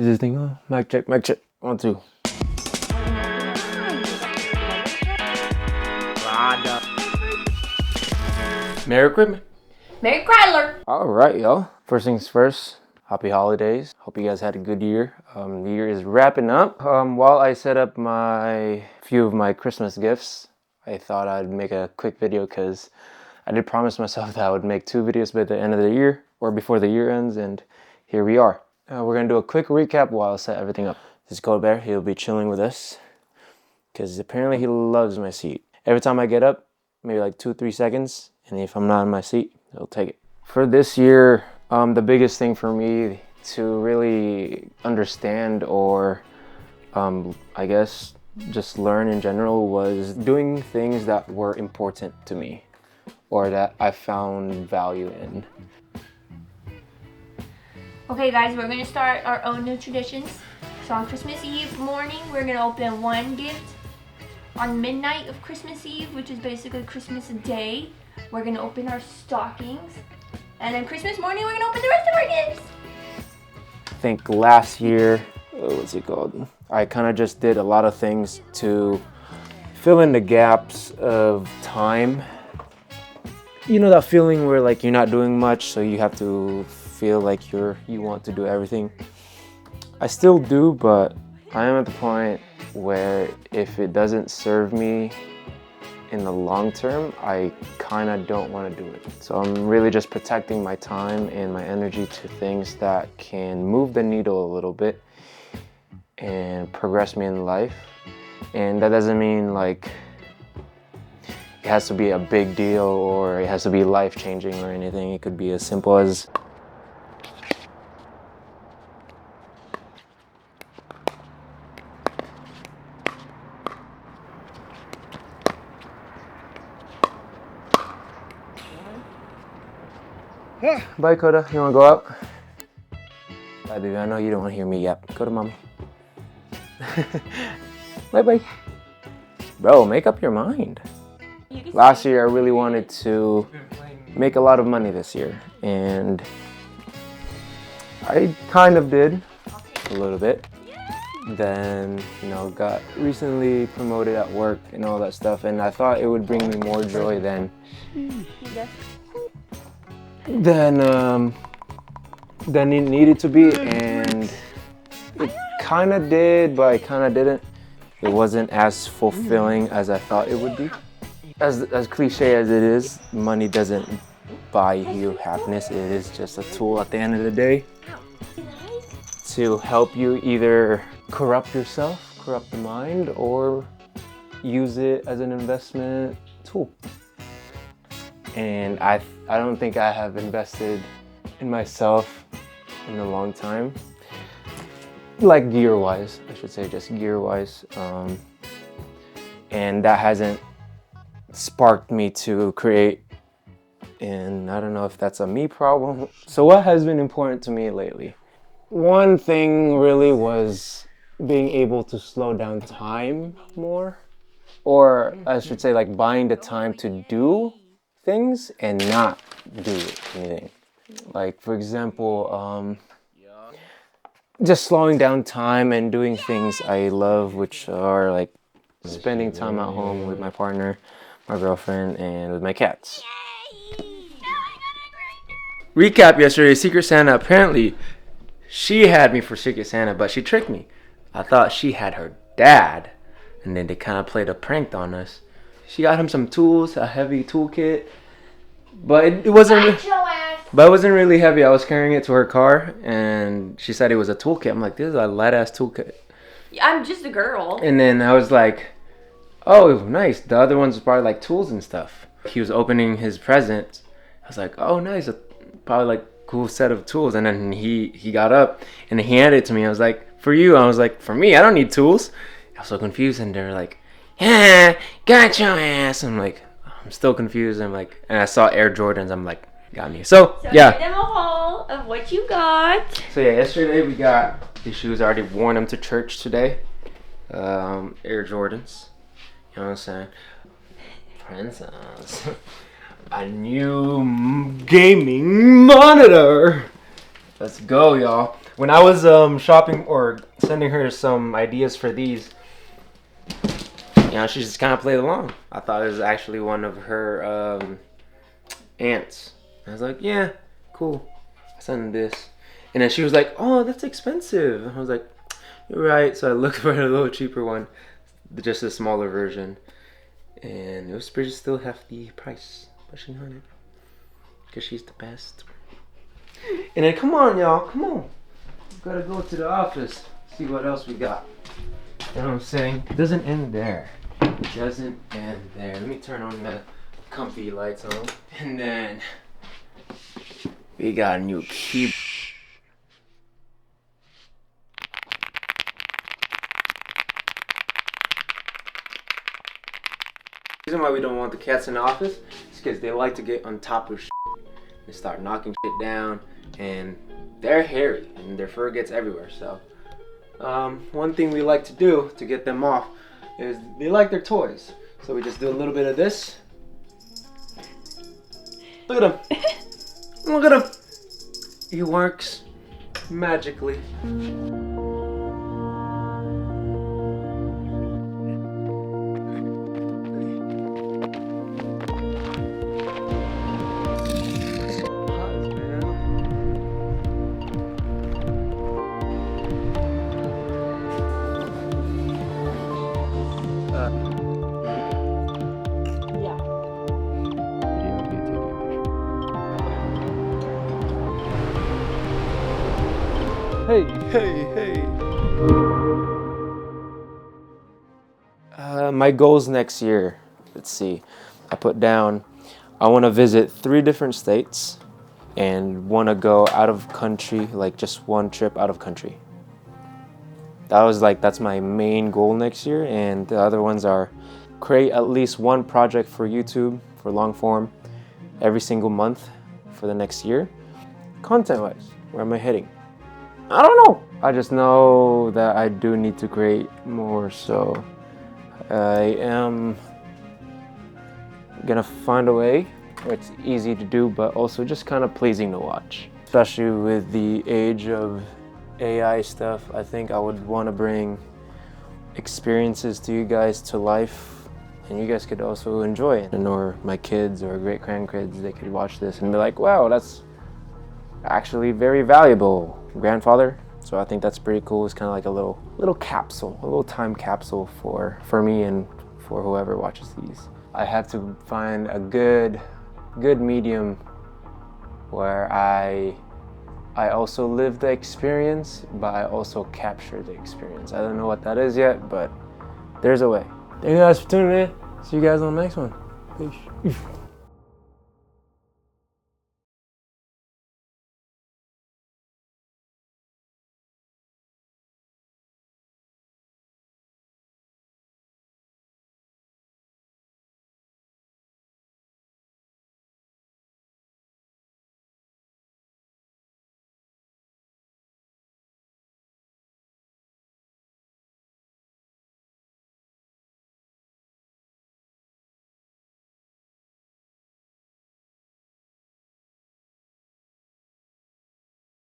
Is this thing on? Mic check, mic check. 1, 2. Merry equipment. Merry Chrysler. Alright, y'all. First things first, happy holidays. Hope you guys had a good year. The year is wrapping up. While I set up my few of my Christmas gifts, I thought I'd make a quick video because I did promise myself that I would make 2 videos by the end of the year or before the year ends, and here we are. We're gonna do a quick recap while I set everything up. This is Cold Bear. He'll be chilling with us because apparently he loves my seat. Every time I get up, maybe like 2-3 seconds, and if I'm not in my seat, he'll take it. For this year, the biggest thing for me to really understand or I guess just learn in general was doing things that were important to me or that I found value in. Okay guys, we're gonna start our own new traditions. So on Christmas Eve morning, we're gonna open one gift. On midnight of Christmas Eve, which is basically Christmas Day, we're gonna open our stockings. And then Christmas morning, we're gonna open the rest of our gifts. I think last year, what's it called? I kind of just did a lot of things to fill in the gaps of time. You know that feeling where like you're not doing much, so you have to feel like you want to do everything. I still do, but I am at the point where if it doesn't serve me in the long term, I kind of don't want to do it. So I'm really just protecting my time and my energy to things that can move the needle a little bit and progress me in life. And that doesn't mean like it has to be a big deal or it has to be life-changing or anything. It could be as simple as bye, Coda. You wanna go out? Bye, baby. I know you don't want to hear me yet. Go to mommy. Bye, bye. Bro, make up your mind. Last year, I really wanted to make a lot of money this year, and I kind of did a little bit. Then, got recently promoted at work and all that stuff, and I thought it would bring me more joy than it needed to be, and it kind of did, but it kind of didn't. It wasn't as fulfilling as I thought it would be. As cliche as it is, money doesn't buy you happiness. It is just a tool at the end of the day to help you either corrupt yourself, corrupt the mind, or use it as an investment tool. And I don't think I have invested in myself in a long time. Like gear-wise, I should say, just gear-wise. And that hasn't sparked me to create, and I don't know if that's a me problem. So what has been important to me lately? One thing really was being able to slow down time more, or I should say like buying the time to do things and not do anything. Like for example, just slowing down time and doing things I love, which are like spending time at home with my partner, my girlfriend, and with my cats. Recap yesterday, Secret Santa. Apparently, she had me for Secret Santa, but she tricked me. I thought she had her dad, and then they kind of played a prank on us. She got him some tools, a heavy toolkit, but it wasn't. But it wasn't really heavy. I was carrying it to her car, and she said it was a toolkit. I'm like, this is a light ass toolkit. I'm just a girl. And then I was like, oh, nice. The other ones were probably like tools and stuff. He was opening his present. I was like, oh, nice. Probably like cool set of tools. And then he got up and he handed it to me. I was like, for you. I was like, for me, I don't need tools. I was so confused, and they're like, yeah, got your ass. I'm like, I'm still confused. I'm like, and I saw Air Jordans. I'm like, got me. So yeah. Give them a haul of what you got. So yeah, yesterday we got these shoes. I already worn them to church today. Air Jordans. You know what I'm saying? Princess. A new gaming monitor. Let's go, y'all. When I was shopping or sending her some ideas for these, you know, she just kind of played along. I thought it was actually one of her aunts. I was like, yeah, cool. I sent her this. And then she was like, oh, that's expensive. And I was like, you're right. So I looked for a little cheaper one, just a smaller version. And it was pretty still hefty price. But she wanted it. Because she's the best. And then come on, y'all. Come on. We gotta go to the office. See what else we got. You know what I'm saying? It doesn't end there. It doesn't end there. Let me turn on the comfy lights on. And then we got a new keyboard. The reason why we don't want the cats in the office is because they like to get on top of shit and start knocking shit down, and they're hairy and their fur gets everywhere. So one thing we like to do to get them off is they like their toys. So we just do a little bit of this. Look at him. Look at him. He works magically. Hey. My goals next year. Let's see. I put down, I want to visit 3 different states and want to go out of country, like just one trip out of country. That's my main goal next year. And the other ones are create at least one project for YouTube for long form every single month for the next year. Content-wise, where am I heading? I don't know. I just know that I do need to create more, so I am gonna find a way where it's easy to do, but also just kind of pleasing to watch. Especially with the age of AI stuff, I think I would want to bring experiences to you guys to life, and you guys could also enjoy it. And or my kids or great grandkids, they could watch this and be like, wow, that's actually very valuable, grandfather. So I think that's pretty cool. It's kind of like a little capsule, a little time capsule for me and for whoever watches these. I have to find a good medium where I also live the experience, but I also capture the experience. I don't know what that is yet, but there's a way. Thank you guys for tuning in. See you guys on the next one. Peace.